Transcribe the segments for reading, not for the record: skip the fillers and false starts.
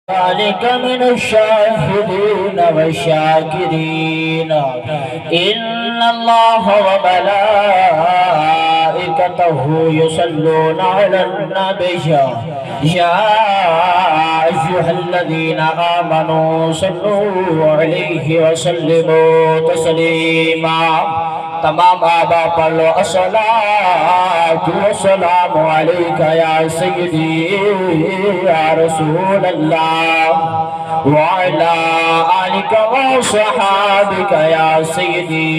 ذلك من الشاهدين والشاكرين إن الله وملائكته يصلون على النبي يا أيها الذين آمنوا صلوا عليه وسلموا تسليما تمام آبا پڑھ لو الصلاة والسلام علیکہ یا سیدی یا رسول اللہ وعلا آلک وصحابک یا سیدی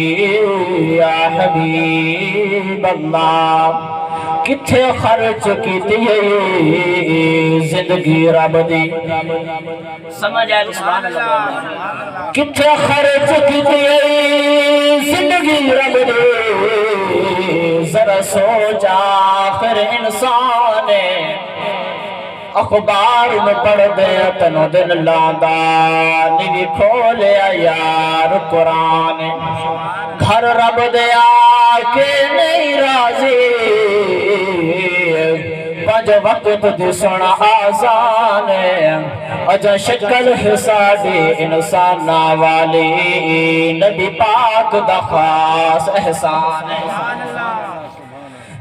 یا حبیب اللہ کتھے خرچ کیتی ہے زندگی رب دی سمجھ آئے سبحان اللہ کتھے خرچ کیتی ہے زندگی رب دی ذرا سوچ آخر انسان اخبار میں پڑھ دے تنو دل لاندا نیوی کھولیا یار قرآن گھر رب دیا کے نہیں راضی پنج وقت دسن آسان اجا شکل حسادی انسان والی نبی پاک دا خاص احسان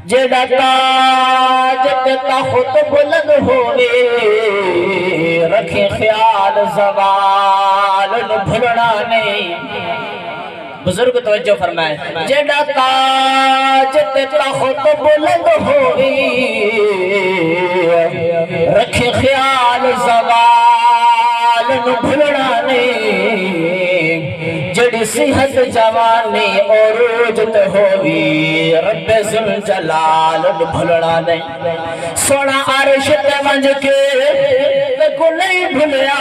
جیڑا تاج تے تخت بلند ہوئے رکھیں خیال زوال بھلنا نہیں بزرگ توجہ فرمائے جیڑا تاج تے تخت بلند ہوئے رکھیں خیال زوال بھلنا نہیں جڑی صحت جوانی عروج تے ہوئی رب ذوالجلال بھلنا نہیں سونا عرش تے منج کے کو نہیں بھلیا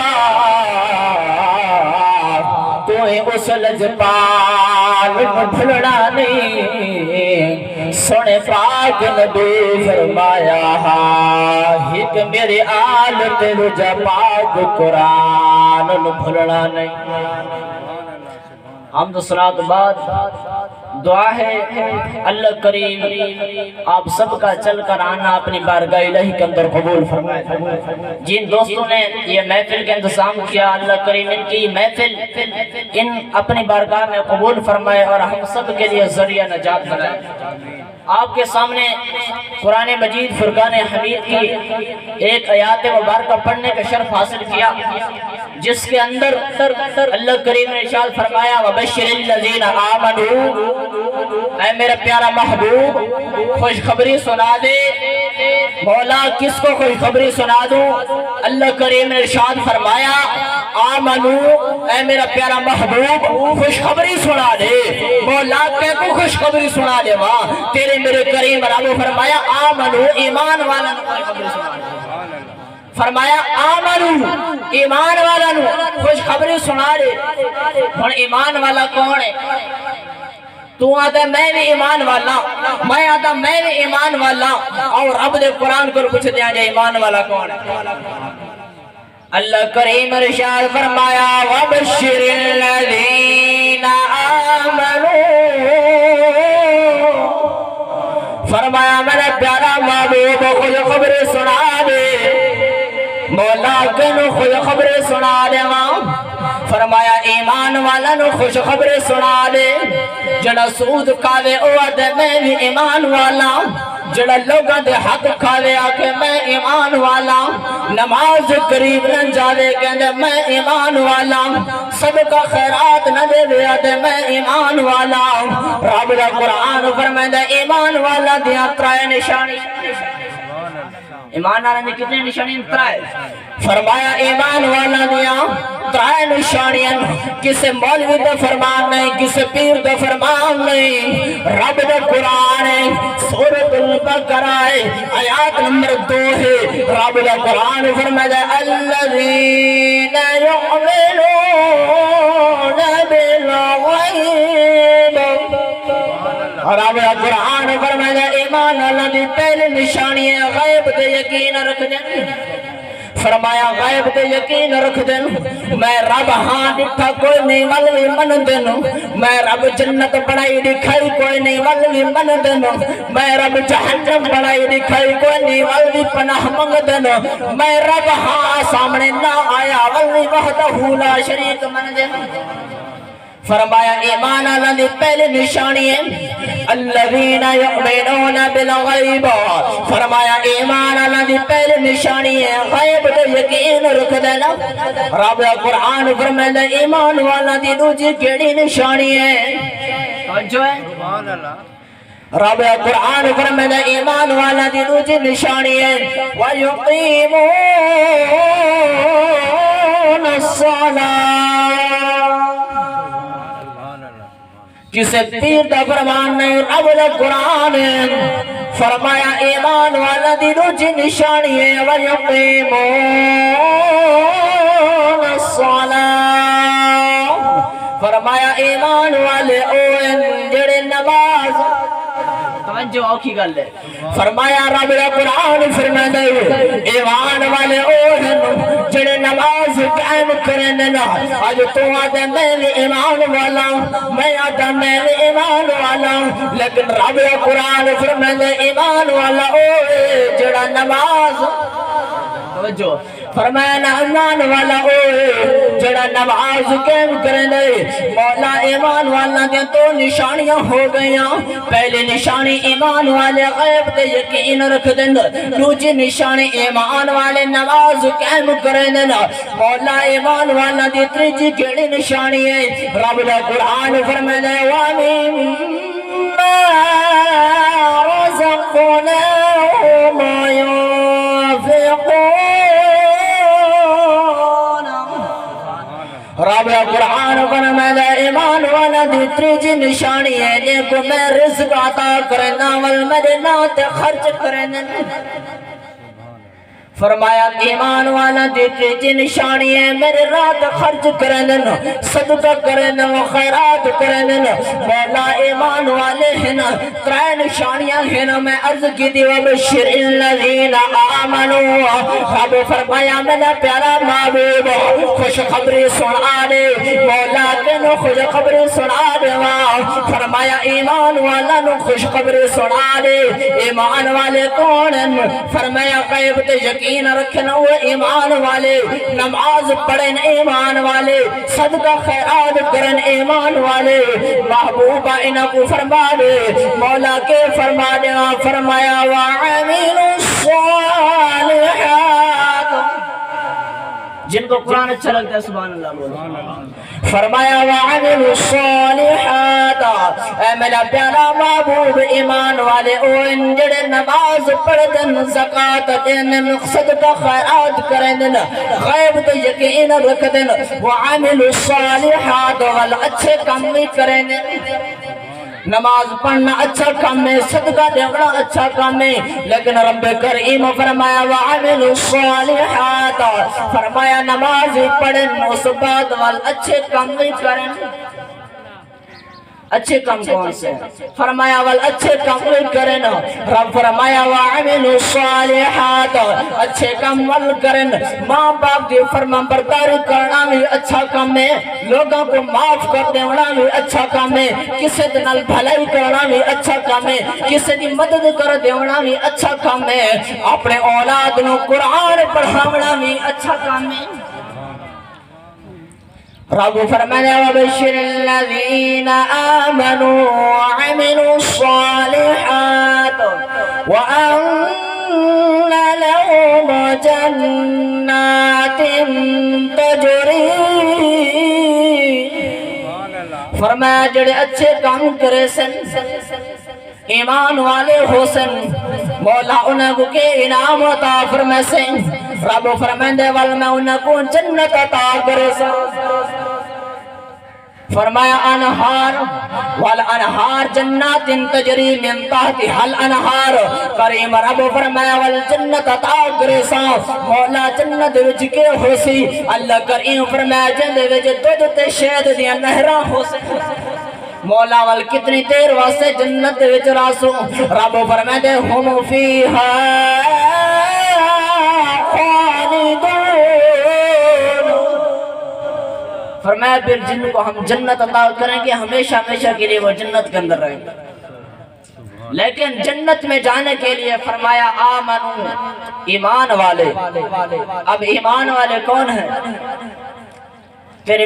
کوئی اس لجپال بھلنا نہیں سونے پاک نبی فرمایا ایک میرے آل تے رجا پاک قرآن بھلنا نہیں حمد و صلاۃ بعد دعا ہے اللہ کریم آپ سب کا چل کر آنا اپنی بارگاہ الہی کے اندر قبول فرمائے جن دوستوں نے یہ محفل کے انتظام کیا اللہ کریم ان کی محفل ان اپنی بارگاہ میں قبول فرمائے اور ہم سب کے لیے ذریعہ نجات بنائے آپ کے سامنے قرآن مجید فرقان حمید کی ایک آیات مبارکہ پڑھنے کا شرف حاصل کیا جس کے اندر اللہ کریم نے ارشاد فرمایا وَبَشِّرِ الَّذِينَ آمَنُوا اے میرا پیارا محبوب خوشخبری سنا دے مولا کس کو خوشخبری سنا دوں اللہ کریم نے ارشاد فرمایا آمنو اے میرا پیارا محبوب خوشخبری سنا دے مولا کہ کو خوشخبری سنا دے ماں تیرے میرے کریم رب فرمایا آمنو ایمان والا خوشخبری سنا دے فرمایا آمنو ایمان والا خوشخبری سنا دے اور ایمان والا کون ہے تو آتا میں بھی ایمان والا میں آتا میں بھی ایمان والا اور اب دے قرآن کو پوچھ دیا جائے ایمان والا کون ہے اللہ کریم ارشاد فرمایا وَبَشِّرِ الَّذِينَ آمَنُوا فرمایا میرا پیارا محبوب خوشخبر سنا دے مولا کنو خوشخبر سنا دے ماں فرمایا ایمان والا نو خوشخبر سنا دے جڑا سود کھاوے اوہ میں بھی ایمان والا جڑا لوگاں دے حق کھاوے آکے میں ایمان والا نماز قریب نہ جاوے کہندے میں ایمان والا سب کا خیرات نہ دے دے آدھے میں ایمان والا رب دا قرآن فرمائے ایمان والا دیا ترائے نشانی ایمان والا نے کتنے نشانی ترائے فرمایا ایمان والا دیا ترائے نشانیاں کسے مولوی دا فرمان نہیں کسے پیر دا فرمان نہیں رب دا قرآن ہے سورۃ البقرہ آیات نمبر 2 ہے رب دا قرآن فرمایا الذین یؤمنون بالغیب رب دا قرآن فرمایا ایمان اللہ دی پہلی نشانی ہے غیب دے یقین رکھ جائیں فرمایا غیب تے یقین رکھ دین میں رب ہاں دکھا کوئی نہیں ول من دین میں رب جنت بنائی دکھائی کوئی نہیں ول من دین میں رب جہنم بنائی دکھائی کوئی نہیں ول پناہ منگ دین میں رب ہاں سامنے نہ آیا ول وحدہ لا شریک من دین فرمایا ایمان اللہ دی پہلی نشانی ہے الذین یؤمنون بالغیب فرمایا ایمان اللہ دی پہلی نشانی ہے غیب تے یقین رکھ دینا رب قرآن فرمائے ایمان والا دی دوجی کیڑی نشانی ہے جو ہے سبحان اللہ رب قرآن فرمائے ایمان والا دی دوجی نشانی ہے وَيُقِيمُونَ الصَّلَاةَ کسے تیر دا فرمان نہیں رب قرآن فرمایا ایمان والا دی دوجی نشانی ہے وَيُقِيمُونَ الصَّلَاةَ فرمایا ایمان والے اوین جڑے نماز توجہ اوکھی گل ہے فرمایا رب قرآن فرمایا ایمان والے اوہن جڑے نماز قائم کرنے نا آج تو آدھے میں نے ایمان والا میں آدھے میں نے ایمان والا لیکن رب قرآن فرمایا ایمان والا اوہ جڑا نماز توجہ فرمایا ایمان والا اوہ جڑا نماز قائم کرنے مولا ایمان والا دے تو نشانیاں ہو گئیاں پہلے نشانی ایمان والے غیب تے یقین رکھ دیں دوجی نشانی ایمان والے نماز قائم کرنے مولا ایمان والا دی تریجی کیڑی نشانی ہے رب قرآن فرمائے وَمِمَّا رَزَقْنَاهُمْ يُنْفِقُونَ رب قرآن فرمائے ایمان والا دی تریجی نشانی ہے دیکھو میں رزق عطا کرنا والمدینات خرچ کرنا فرمایا ایمان والا دی تریجی نشانی ہے میرے رات خرچ کرنا صدقہ کرنا خیرات کرنا مولا ایمان والے ہیں ترائے نشانیاں ہیں میں عرض کی دی وبشر الذین آمنوا رب فرمایا میرا پیارا محبوب خوش خبری سنا دے مولا تینو خوش خبری سنا دے فرمایا ایمان والا نو خوش خبری سنا دے ایمان والے کون فرمایا غیب تے یقین رکھنا وہ ایمان والے نماز پڑھن ایمان والے صدقہ خیرات کرن ایمان والے محبوبہ انہاں کو فرما دے مولا کے فرما دے فرمایا وَعَمِلُوا الصَّالِحَاتِ جن کو قرآن اچھا لگتا ہے سبحان اللہ بولو فرمایا وَعَمِلُوا الصَّالِحَاتِ اے میرا پیارا محبوب ایمان والے اوین جڑے نماز پڑھدن زکاة دین صدقہ خیرات کردن غیب تو یقین رکھدن وَعَمِلُوا الصَّالِحَاتِ وال اچھے کام بھی کردن نماز پڑھنا اچھا کام ہے صدقہ دینا اچھا کام ہے لیکن رب کریم فرمایا وَعَمِلُوا الصَّالِحَاتِ فرمایا نماز پڑھن اس بعد وال اچھے کام بھی کرن اچھے کام کون سے فرمایا وال اچھے کام بھی کرن رب فرمایا وَعَمِلُوا الصَّالِحَاتِ اچھے کام وال کرن ماں باپ دی فرما برداری کرنا بھی اچھا کام ہے لوگوں کو معاف کر دینا بھی اچھا کام ہے کسی دنال بھلائی کرنا بھی اچھا کام ہے کسی دی مدد کر دینا بھی اچھا کام ہے اپنے اولاد نو قرآن پڑھاونا بھی اچھا کام ہے رب فرمانے وَبَشِّرِ الَّذِينَ آمَنُوا وَعَمِلُوا الصَّالِحَاتِ وَأَنَّ لَهُمْ جَنَّاتٍ تَجْرِي فرمایا جڑے اچھے کام کرے سن ایمان والے ہو سن مولا انہوں کو کے انعام عطا فرمائے سن رب فرمائے والمہ انہوں کو جنت عطا کرے سن فرمایا انہار والانہار جنات تجری من تحتی حل انہار کریم رب فرمایا والجنت عطا کرے سا مولا جنت وچ کے ہو سی اللہ کریم فرمایا جنت وچ دودھ تے شہد دیا نہراں ہو سی مولا وال کتنی دیر واسطے جنت وچ راسو رب فرمائے ہم فیہا خالدون فرمایا پھر جن کو ہم جنت عطا کریں گے ہمیشہ ہمیشہ کے لیے وہ جنت کے اندر رہیں گے۔ لیکن جنت میں جانے کے لیے فرمایا آمنو، ایمان والے۔ اب ایمان والے کون ہیں؟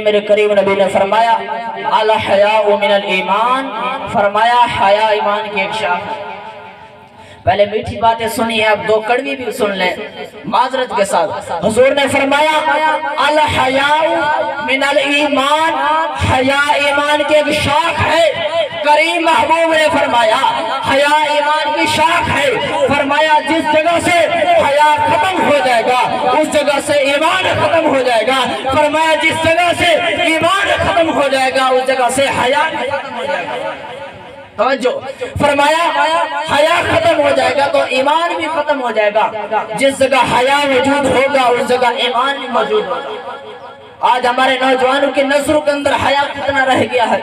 میرے کریم نبی نے فرمایا الحیاء من الایمان، فرمایا حیا ایمان کی ایک شاخ ہے۔ پہلے میٹھی باتیں سنی ہیں، اب دو کڑوی بھی سن لیں معذرت کے ساتھ۔ حضور نے فرمایا الحیاء من الایمان، حیا ایمان کی ایک شاخ ہے۔ کریم محبوب نے فرمایا حیا ایمان کی شاخ ہے۔ فرمایا جس جگہ سے حیا ختم ہو جائے گا اس جگہ سے ایمان ختم ہو جائے گا۔ فرمایا جس جگہ سے ایمان ختم ہو جائے گا اس جگہ سے حیا ختم ہو جائے گا۔ توجہ، فرمایا حیا ختم ہو جائے گا تو ایمان بھی ختم ہو جائے گا۔ جس جگہ حیا موجود ہوگا اس جگہ ایمان بھی موجود ہوگا۔ آج ہمارے نوجوانوں کی نظروں کے اندر حیا کتنا رہ گیا ہے،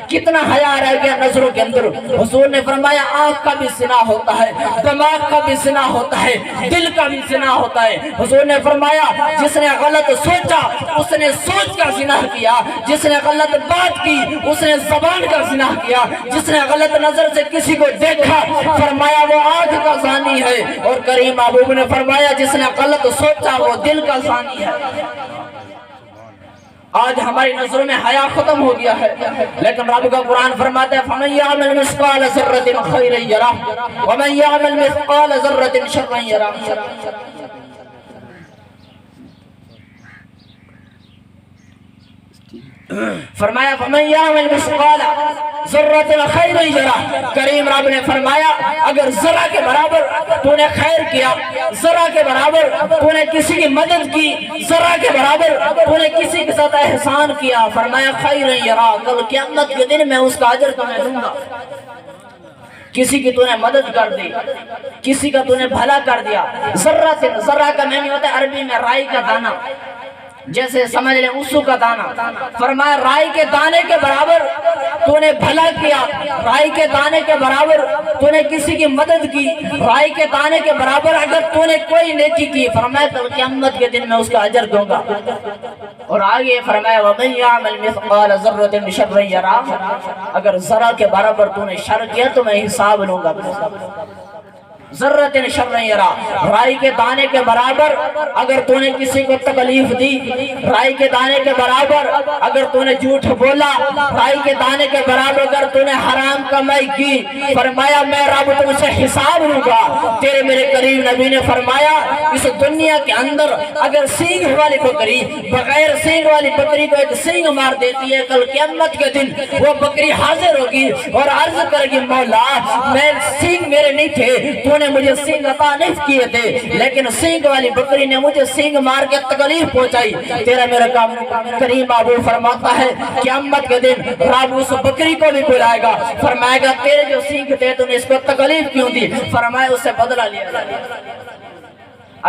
کتنا حیا رہ گیا نظروں کے اندر۔ حضور نے فرمایا آنکھ کا بھی زنا ہوتا ہے، دماغ کا بھی زنا ہوتا ہے، دل کا بھی زنا ہوتا ہے۔ حضور نے فرمایا جس نے غلط سوچا اس نے سوچ کا زنا کیا، جس نے غلط بات کی اس نے زبان کا زنا کیا، جس نے غلط نظر سے کسی کو دیکھا فرمایا وہ آنکھ کا زانی ہے، اور کریم محبوب نے فرمایا جس نے غلط سوچا وہ دل کا زانی ہے۔ آج ہماری نظروں میں حیا ختم ہو گیا ہے، لیکن رب کا قرآن فرماتا ہے فَمَنْ يَعْمَلْ مِثْقَالَ ذَرَّةٍ خَيْرًا يَرَهُ وَمَنْ يَعْمَلْ مِثْقَالَ ذَرَّةٍ شَرًّا يَرَهُ۔ فرمایا فَمَنْ يَعْمَلْ مِثْقَالَ ذَرَّةٍ خَيْرًا يَرَهُ۔ کریم رب نے فرمایا اگر ذرہ کے برابر تو نے خیر کیا، ذرہ کے برابر تو نے کسی کی مدد کی، ذرہ کے برابر تو نے کسی کے ساتھ احسان کیا، فرمایا خیرًا یرا، کل قیامت کے دن میں اس کا اجر تمہیں دوں گا۔ کسی کی تو نے مدد کر دی، کسی کا تو نے بھلا کر دیا۔ ذرہ کا معنی ہوتا ہے عربی میں رائی کا دانہ، جیسے سمجھ لیں اسو کا دانہ۔ فرمایا رائی کے دانے کے برابر تو نے بھلا کیا، رائی کے دانے کے برابر تو نے کسی کی مدد کی، رائی کے دانے کے برابر اگر تو نے کوئی نیکی کی فرمایا تو قیامت کے دن میں اس کا اجر دوں گا۔ اور آگے فرمایا وَمَنْ يَعْمَلْ مِثْقَالَ ذَرَّةٍ شَرًّا يَرَهُ، اگر ذرہ کے برابر تو نے شر کیا تو میں حساب لوں گا۔ ذرۃ شرًا یرا، رائی کے دانے کے برابر اگر تو نے کسی کو تکلیف دی، رائی کے دانے کے برابر اگر تو نے جھوٹ بولا، رائی کے دانے کے برابر اگر تو نے حرام کمائی کی، فرمایا میں رب تم سے حساب لوں گا۔ تیرے میرے کریم نبی نے فرمایا اس دنیا کے اندر اگر سینگ والی بکری بغیر سینگ والی بکری کو ایک سینگ مار دیتی ہے، کل قیامت کے دن وہ بکری حاضر ہوگی اور عرض کرے گی مولا میں سینگ میرے نہیں تھے، تو نے مجھے سینگ عطا نہیں کیے تھے، لیکن سینگ والی بکری نے مجھے سینگ مار کے تکلیف پہنچائی۔ تیرا میرا کریم محبوب فرماتا ہے قیامت کے دن رب اس بکری کو بھی بلائے گا، فرمائے گا تیرے جو سینگ تھے تو نے اس کو تکلیف کیوں دی، فرمایا اس سے بدلہ لیا۔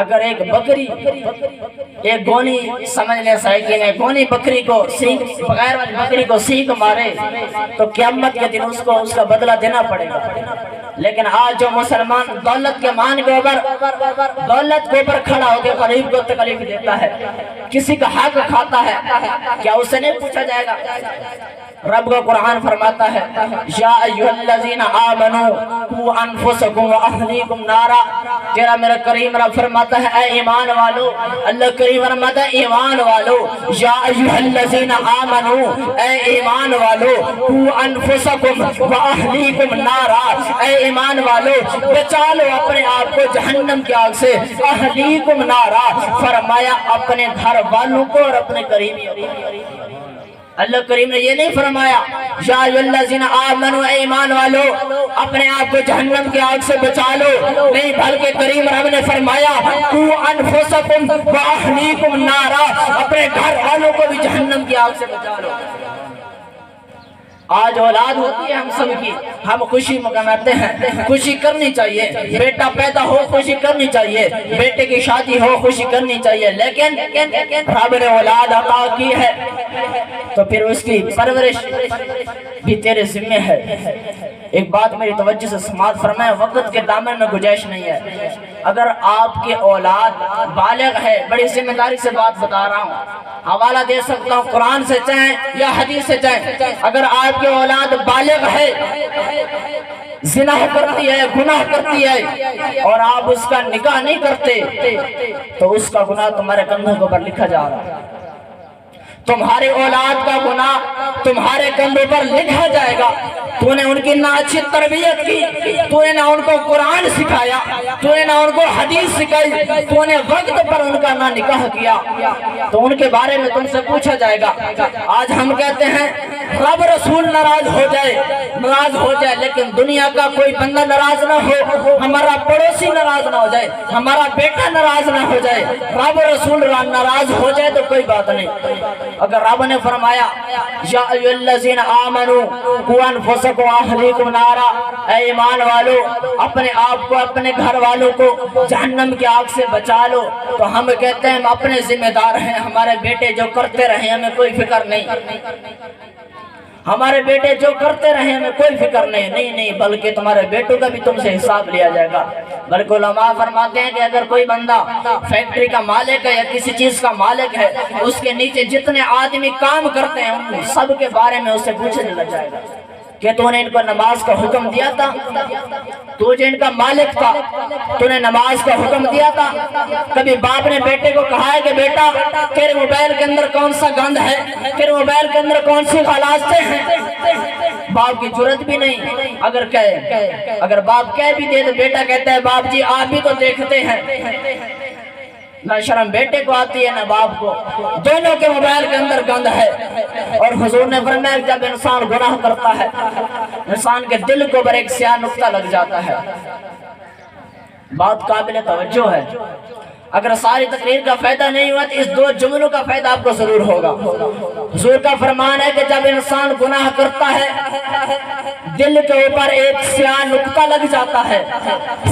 اگر ایک بکری ایک گونی سمجھ لے سائیکل ہے گونی بکری کو سینگ بغیر والی بکری کو سینگ مارے تو قیامت کے دن اس کو اس کا بدلہ دینا پڑے گا۔ لیکن آج جو مسلمان دولت کے مان کے اوپر دولت کے اوپر کھڑا ہو کے غریب کو تکلیف دیتا ہے، کسی کا حق کھاتا ہے، کیا اسے نہیں پوچھا جائے گا؟ رب کا قرآن فرماتا ہے یا ایھا الذین آمنوا قوا انفسکم واہلیکم نارا، تیرا میرا کریم رب فرماتا ہے اے ایمان والو، اللہ کریم فرماتا ہے ایمان والو، یا ایھا الذین آمنوا اے ایمان والو، قوا انفسکم واہلیکم نارا، اے ایمان والو بچا لو اپنے آپ کو جہنم کی آگ سے، اہلیکم نارا فرمایا اپنے گھر والوں کو اور اپنے قریبی۔ اللہ کریم نے یہ نہیں فرمایا یا الذین آمنوا اے ایمان والو اپنے آپ کو جہنم کی آگ سے بچا لو، نہیں بلکہ کریم رب نے فرمایا قوا انفسکم واہلیکم نارا، اپنے گھر والوں کو بھی جہنم کی آگ سے بچا لو۔ آج اولاد ہوتی ہے ہم سب کی، ہم خوشی مناتے ہیں، خوشی کرنی چاہیے، بیٹا پیدا ہو خوشی کرنی چاہیے، بیٹے کی شادی ہو خوشی کرنی چاہیے، لیکن رب نے اولاد عطا کی ہے تو پھر اس کی پرورش بھی تیرے ذمہ ہے۔ ایک بات میری توجہ سے سماعت فرمائے، وقت کے دامن میں گنجائش نہیں ہے، اگر آپ کی اولاد بالغ ہے، بڑی ذمہ داری سے بات بتا رہا ہوں، حوالہ دے سکتا ہوں قرآن سے چاہیں یا حدیث سے چاہیں، اگر آپ کی اولاد بالغ ہے، زنا کرتی ہے، گناہ کرتی ہے، اور آپ اس کا نکاح نہیں کرتے، تو اس کا گناہ تمہارے کندھوں کے اوپر لکھا جا رہا ہے۔ تمہارے اولاد کا گناہ تمہارے کندھوں پر لکھا جائے گا۔ تو نے ان کی نہ اچھی تربیت کی، تو نے نہ ان کو قرآن سکھایا، تو نے نہ ان کو حدیث سکھائی، تو نے وقت پر ان کا نہ نکاح کیا، تو ان کے بارے میں تم سے پوچھا جائے گا۔ آج ہم کہتے ہیں رب رسول ناراض ہو جائے، لیکن دنیا کا کوئی بندہ ناراض نہ ہو، ہمارا پڑوسی ناراض نہ ہو جائے، ہمارا بیٹا ناراض نہ ہو جائے، رب رسول ناراض ہو جائے تو کوئی بات نہیں۔ اگر رب نے فرمایا یا ایھا الذین آمنوا قوا انفسکم واہلیکم نارا، اے ایمان والو اپنے آپ کو اپنے گھر والوں کو جہنم کی آگ سے بچا لو، تو ہم کہتے ہیں ہم اپنے ذمہ دار ہیں، ہمارے بیٹے جو کرتے رہے ہمیں کوئی فکر نہیں، ہمارے بیٹے جو کرتے رہے ہمیں کوئی فکر نہیں، بلکہ تمہارے بیٹوں کا بھی تم سے حساب لیا جائے گا۔ بلکہ علماء فرماتے ہیں کہ اگر کوئی بندہ فیکٹری کا مالک ہے یا کسی چیز کا مالک ہے، اس کے نیچے جتنے آدمی کام کرتے ہیں ان سب کے بارے میں اسے پوچھنے لگ جائے گا کہ تو نے ان کو نماز کا حکم دیا تھا، تو جو ان کا مالک تھا تو نے نماز کا حکم دیا تھا؟ کبھی باپ نے بیٹے کو کہا ہے کہ بیٹا تیرے موبائل کے اندر کون سا گند ہے، تیرے موبائل کے اندر کون سی غلاظتیں ہیں؟ باپ کی جرت بھی نہیں۔ اگر باپ کہہ بھی دے تو بیٹا کہتا ہے باپ جی آپ بھی تو دیکھتے ہیں۔ نہ شرم بیٹے کو آتی ہے نہ باپ کو، دونوں کے موبائل کے اندر گند ہے۔ اور حضور نے فرمایا جب انسان گناہ کرتا ہے انسان کے دل کو پر ایک سیاہ نقطہ لگ جاتا ہے۔ بات قابل توجہ ہے، اگر ساری تقریر کا فائدہ نہیں ہوا تو اس دو جملوں کا فائدہ آپ کو ضرور ہوگا۔ حضور کا فرمان ہے کہ جب انسان گناہ کرتا ہے دل کے اوپر ایک سیاہ نقطہ لگ جاتا ہے،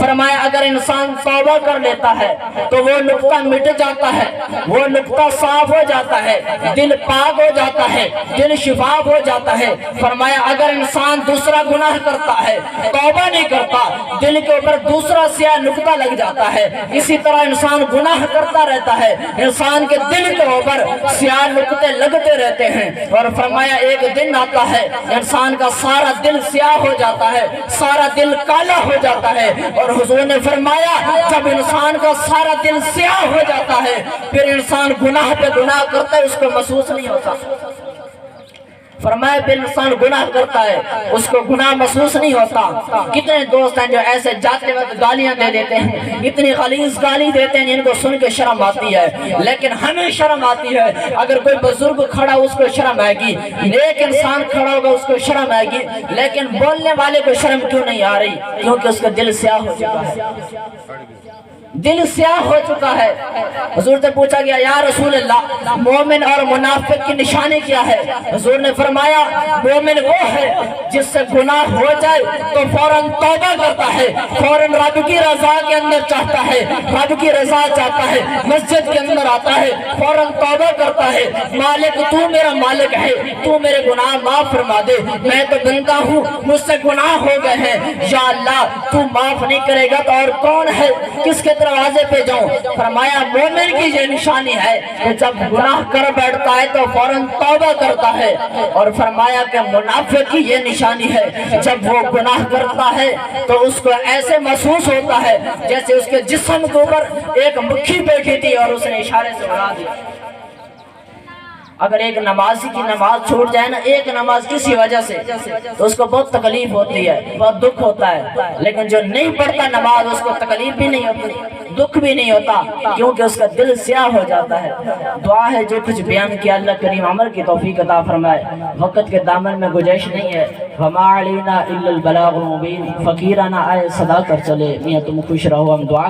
فرمایا اگر انسان توبہ کر لیتا ہے تو وہ نقطہ مٹ جاتا ہے، وہ نقطہ صاف ہو جاتا ہے، دل پاک ہو جاتا ہے، دل شفاف ہو جاتا ہے۔ فرمایا اگر انسان دوسرا گناہ کرتا ہے توبہ نہیں کرتا، دل کے اوپر دوسرا سیاہ نقطہ لگ جاتا ہے۔ اسی طرح انسان گناہ کرتا رہتا ہے، انسان کے دل کے اوپر سیاہ نقطے لگتے رہتے ہیں، اور فرمایا ایک دن آتا ہے انسان کا سارا دل سیاہ ہو جاتا ہے، سارا دل کالا ہو جاتا ہے۔ اور حضور نے فرمایا جب انسان کا سارا دل سیاہ ہو جاتا ہے پھر انسان گناہ پہ گناہ کرتا ہے، اس کو محسوس نہیں ہوتا۔ فرمایا پھر انسان گناہ کرتا ہے اس کو گناہ محسوس نہیں ہوتا۔ کتنے دوست ہیں جو ایسے جاتے وقت گالیاں دے دیتے ہیں، اتنی غلیظ گالی دیتے ہیں جن کو سن کے شرم آتی ہے، لیکن ہمیں شرم آتی ہے۔ اگر کوئی بزرگ کھڑا اس کو شرم آئے گی، نیک انسان کھڑا ہوگا اس کو شرم آئے گی، لیکن بولنے والے کو شرم کیوں نہیں آ رہی؟ کیونکہ اس کا دل سیاہ ہو چکا ہے، دل سیاہ ہو چکا ہے۔ حضور سے پوچھا گیا یا رسول اللہ مومن اور منافق کی نشانی کیا ہے؟ حضور نے فرمایا مومن وہ ہے جس سے گناہ ہو جائے تو فوراً توبہ کرتا ہے، فوراً رب کی رضا کے اندر چاہتا ہے، رب کی رضا چاہتا ہے، مسجد کے اندر آتا ہے، فوراً توبہ کرتا ہے، مالک تو میرا مالک ہے، تو میرے گناہ معاف فرما دے، میں تو بندہ ہوں مجھ سے گناہ ہو گئے ہیں، یا اللہ تو معاف نہیں کرے گا تو اور کون ہے، کس کے دروازے پہ جاؤں؟ فرمایا مومن کی یہ نشانی ہے کہ جب گناہ کر بیٹھتا ہے تو فوراً توبہ کرتا ہے، اور فرمایا کہ منافق کی یہ نشانی ہے جب وہ گناہ کرتا ہے تو اس کو ایسے محسوس ہوتا ہے جیسے اس کے جسم کے اوپر ایک مکھی بیٹھی تھی اور اس نے اشارے سے اڑا دیا۔ اگر ایک نمازی کی نماز چھوٹ جائے نا ایک نماز کسی وجہ سے تو اس کو بہت تکلیف ہوتی ہے، بہت دکھ ہوتا ہے، لیکن جو نہیں پڑھتا نماز اس کو تکلیف بھی نہیں ہوتی، دکھ بھی نہیں ہوتا، کیونکہ اس کا دل سیاہ ہو جاتا ہے۔ دعا ہے جو کچھ بیان کیا اللہ کریم عمل کی توفیق عطا فرمائے۔ وقت کے دامن میں گنجائش نہیں ہے، وما علینا الا البلاغ المبین، فقیرانہ آئے صدا کر چلے، میاں تم خوش رہو، ہم دعا